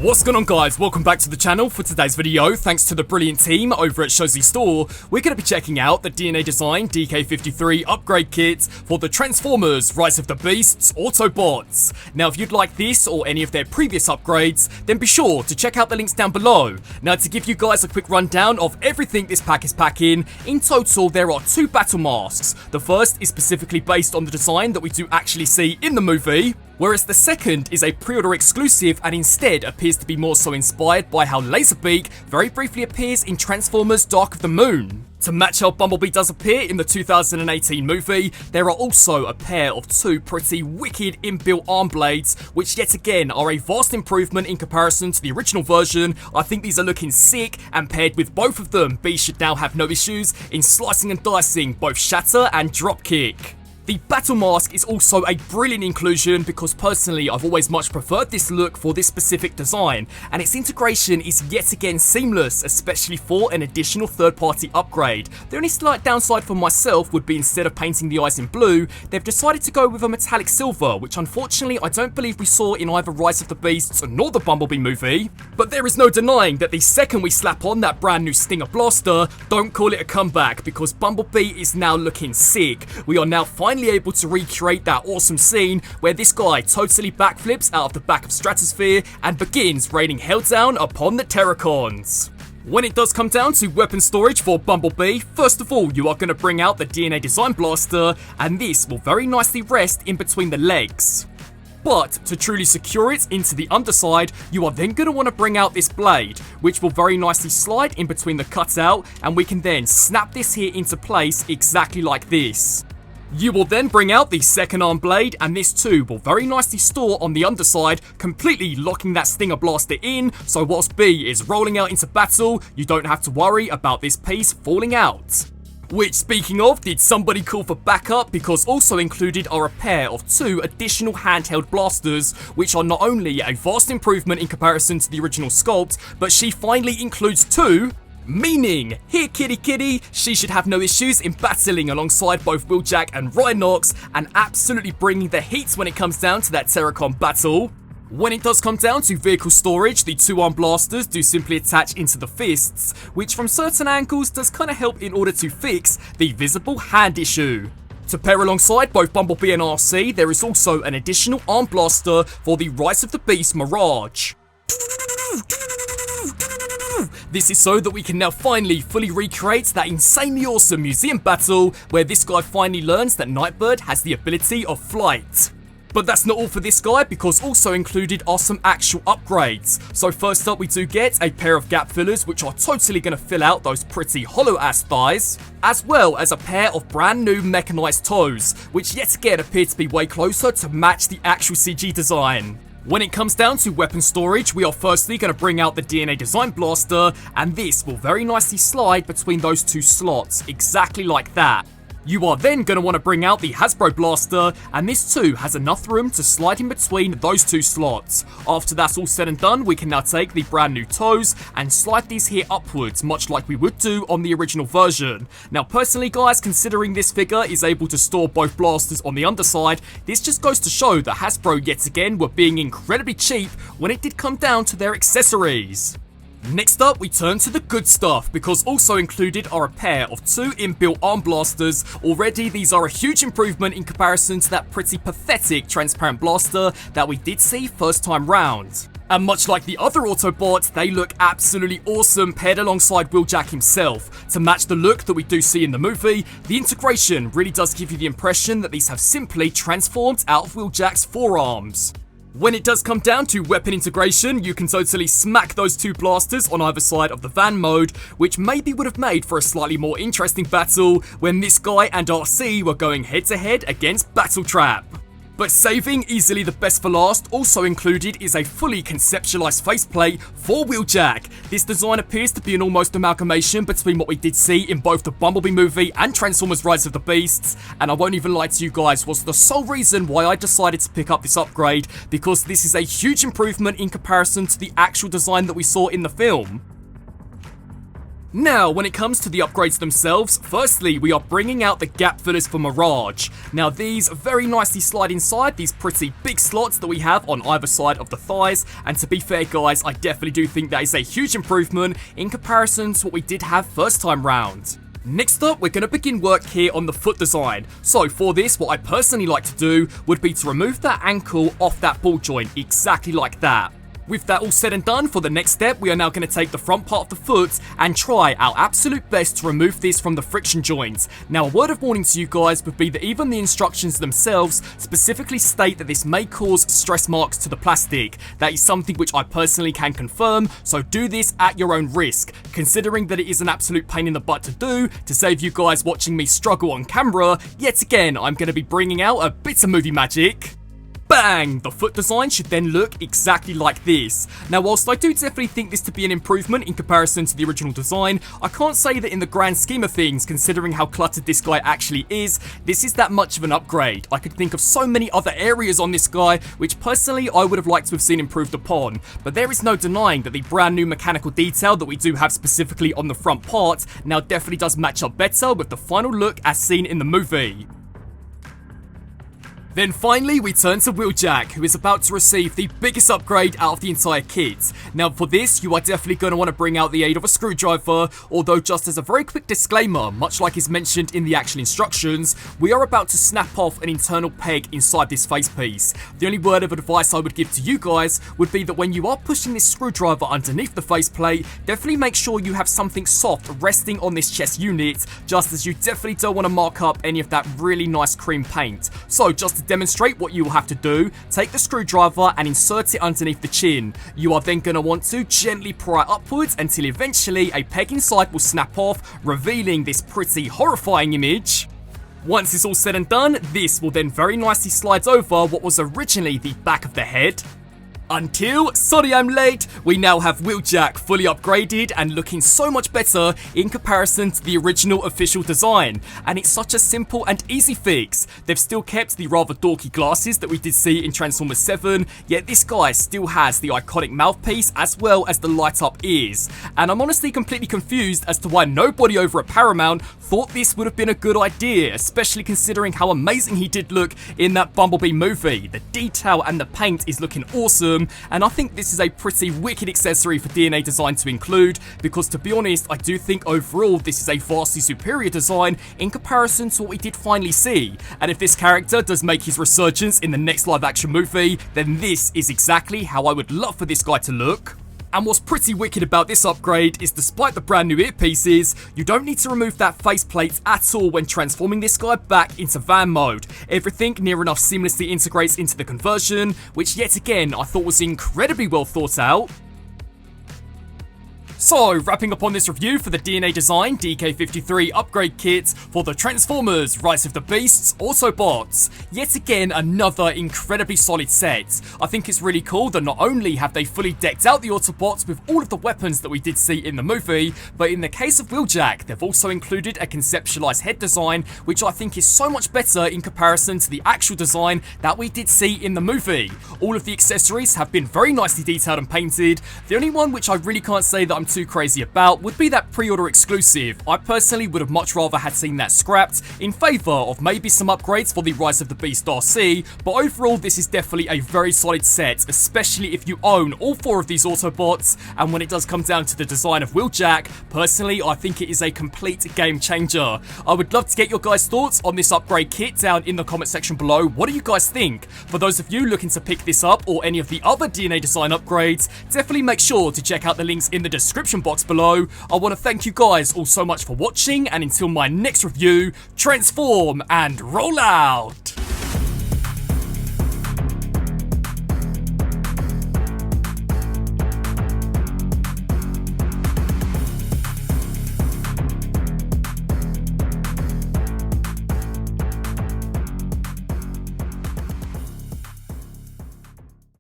What's going on, guys? Welcome back to the channel. For today's video, thanks to the brilliant team over at Shozy Store, we're going to be checking out the DNA Design DK53 upgrade kit for the Transformers Rise of the Beasts Autobots. Now, if you'd like this or any of their previous upgrades, then be sure to check out the links down below. Now, to give you guys a quick rundown of everything this pack is packing, in total there are 2 battle masks. The first is specifically based on the design that we do actually see in the movie, whereas the second is a pre-order exclusive and instead appears to be more so inspired by how Laserbeak very briefly appears in Transformers Dark of the Moon. To match how Bumblebee does appear in the 2018 movie, there are also a pair of 2 pretty wicked inbuilt arm blades, which yet again are a vast improvement in comparison to the original version. I think these are looking sick, and paired with both of them, B should now have no issues in slicing and dicing both Shatter and Dropkick. The battle mask is also a brilliant inclusion because personally I've always much preferred this look for this specific design, and its integration is yet again seamless, especially for an additional third-party upgrade. The only slight downside for myself would be instead of painting the eyes in blue, they've decided to go with a metallic silver, which unfortunately I don't believe we saw in either Rise of the Beasts nor the Bumblebee movie. But there is no denying that the second we slap on that brand new Stinger blaster, don't call it a comeback, because Bumblebee is now looking sick. We are now finally able to recreate that awesome scene where this guy totally backflips out of the back of Stratosphere and begins raining hell down upon the Terracons. When it does come down to weapon storage for Bumblebee, first of all you are going to bring out the DNA Design Blaster, and this will very nicely rest in between the legs. But to truly secure it into the underside, you are then going to want to bring out this blade, which will very nicely slide in between the cutout, and we can then snap this here into place exactly like this. You will then bring out the second arm blade, and this too will very nicely store on the underside, completely locking that Stinger blaster in, so whilst B is rolling out into battle, you don't have to worry about this piece falling out. Which, speaking of, did somebody call for backup, because also included are a pair of 2 additional handheld blasters, which are not only a vast improvement in comparison to the original sculpt, but she finally includes 2. Meaning, here kitty kitty, she should have no issues in battling alongside both Wheeljack and Rhinox, and absolutely bringing the heat when it comes down to that Terracon battle. When it does come down to vehicle storage, the 2 arm blasters do simply attach into the fists, which from certain angles does kind of help in order to fix the visible hand issue. To pair alongside both Bumblebee and Arcee, there is also an additional arm blaster for the Rise of the Beast Mirage. This is so that we can now finally fully recreate that insanely awesome museum battle where this guy finally learns that Nightbird has the ability of flight. But that's not all for this guy, because also included are some actual upgrades. So first up we do get a pair of gap fillers which are totally going to fill out those pretty hollow ass thighs, as well as a pair of brand new mechanized toes, which yet again appear to be way closer to match the actual CG design. When it comes down to weapon storage, we are firstly going to bring out the DNA Design Blaster, and this will very nicely slide between those 2 slots, exactly like that. You are then going to want to bring out the Hasbro Blaster, and this too has enough room to slide in between those 2 slots. After that's all said and done, we can now take the brand new toes and slide these here upwards, much like we would do on the original version. Now personally guys, considering this figure is able to store both blasters on the underside, this just goes to show that Hasbro yet again were being incredibly cheap when it did come down to their accessories. Next up, we turn to the good stuff, because also included are a pair of 2 inbuilt arm blasters. Already, these are a huge improvement in comparison to that pretty pathetic transparent blaster that we did see first time round. And much like the other Autobots, they look absolutely awesome paired alongside Wheeljack himself. To match the look that we do see in the movie, the integration really does give you the impression that these have simply transformed out of Wheeljack's forearms. When it does come down to weapon integration, you can totally smack those 2 blasters on either side of the van mode, which maybe would have made for a slightly more interesting battle when this guy and Arcee were going head to head against Battletrap. But saving easily the best for last, also included is a fully conceptualized faceplate for Wheeljack. This design appears to be an almost amalgamation between what we did see in both the Bumblebee movie and Transformers Rise of the Beasts, and I won't even lie to you guys, was the sole reason why I decided to pick up this upgrade, because this is a huge improvement in comparison to the actual design that we saw in the film. Now, when it comes to the upgrades themselves, firstly, we are bringing out the gap fillers for Mirage. Now, these very nicely slide inside these pretty big slots that we have on either side of the thighs, and to be fair guys, I definitely do think that is a huge improvement in comparison to what we did have first time round. Next up, we're going to begin work here on the foot design. So for this, what I personally like to do would be to remove that ankle off that ball joint, exactly like that. With that all said and done, for the next step, we are now going to take the front part of the foot and try our absolute best to remove this from the friction joints. Now, a word of warning to you guys would be that even the instructions themselves specifically state that this may cause stress marks to the plastic. That is something which I personally can confirm, so do this at your own risk. Considering that it is an absolute pain in the butt to do, to save you guys watching me struggle on camera, yet again, I'm going to be bringing out a bit of movie magic. Bang! The foot design should then look exactly like this. Now, whilst I do definitely think this to be an improvement in comparison to the original design, I can't say that in the grand scheme of things, considering how cluttered this guy actually is, this is that much of an upgrade. I could think of so many other areas on this guy, which personally I would have liked to have seen improved upon, but there is no denying that the brand new mechanical detail that we do have specifically on the front part now definitely does match up better with the final look as seen in the movie. Then finally, we turn to Wheeljack, who is about to receive the biggest upgrade out of the entire kit. Now for this, you are definitely going to want to bring out the aid of a screwdriver, although just as a very quick disclaimer, much like is mentioned in the actual instructions, we are about to snap off an internal peg inside this facepiece. The only word of advice I would give to you guys would be that when you are pushing this screwdriver underneath the faceplate, definitely make sure you have something soft resting on this chest unit, just as you definitely don't want to mark up any of that really nice cream paint. So just to demonstrate what you will have to do, take the screwdriver and insert it underneath the chin. You are then going to want to gently pry upwards until eventually a peg inside will snap off, revealing this pretty horrifying image. Once it's all said and done, this will then very nicely slide over what was originally the back of the head. Until, sorry I'm late, we now have Wheeljack fully upgraded and looking so much better in comparison to the original official design. And it's such a simple and easy fix. They've still kept the rather dorky glasses that we did see in Transformers 7, yet this guy still has the iconic mouthpiece as well as the light up ears. And I'm honestly completely confused as to why nobody over at Paramount thought this would have been a good idea, especially considering how amazing he did look in that Bumblebee movie. The detail and the paint is looking awesome, and I think this is a pretty wicked accessory for DNA Design to include, because to be honest, I do think overall this is a vastly superior design in comparison to what we did finally see. And if this character does make his resurgence in the next live action movie, then this is exactly how I would love for this guy to look. And what's pretty wicked about this upgrade is despite the brand new earpieces, you don't need to remove that faceplate at all when transforming this guy back into van mode. Everything near enough seamlessly integrates into the conversion, which yet again I thought was incredibly well thought out. So, wrapping up on this review for the DNA Design DK53 upgrade kit for the Transformers Rise of the Beasts Autobots. Yet again, another incredibly solid set. I think it's really cool that not only have they fully decked out the Autobots with all of the weapons that we did see in the movie, but in the case of Wheeljack, they've also included a conceptualized head design, which I think is so much better in comparison to the actual design that we did see in the movie. All of the accessories have been very nicely detailed and painted. The only one which I really can't say that I'm too crazy about would be that pre-order exclusive. I personally would have much rather had seen that scrapped in favour of maybe some upgrades for the Rise of the Beast Arcee, but overall this is definitely a very solid set, especially if you own all 4 of these Autobots, and when it does come down to the design of Wheeljack, personally I think it is a complete game changer. I would love to get your guys' thoughts on this upgrade kit down in the comment section below. What do you guys think? For those of you looking to pick this up or any of the other DNA Design upgrades, definitely make sure to check out the links in the description box below. I want to thank you guys all so much for watching, and until my next review, transform and roll out!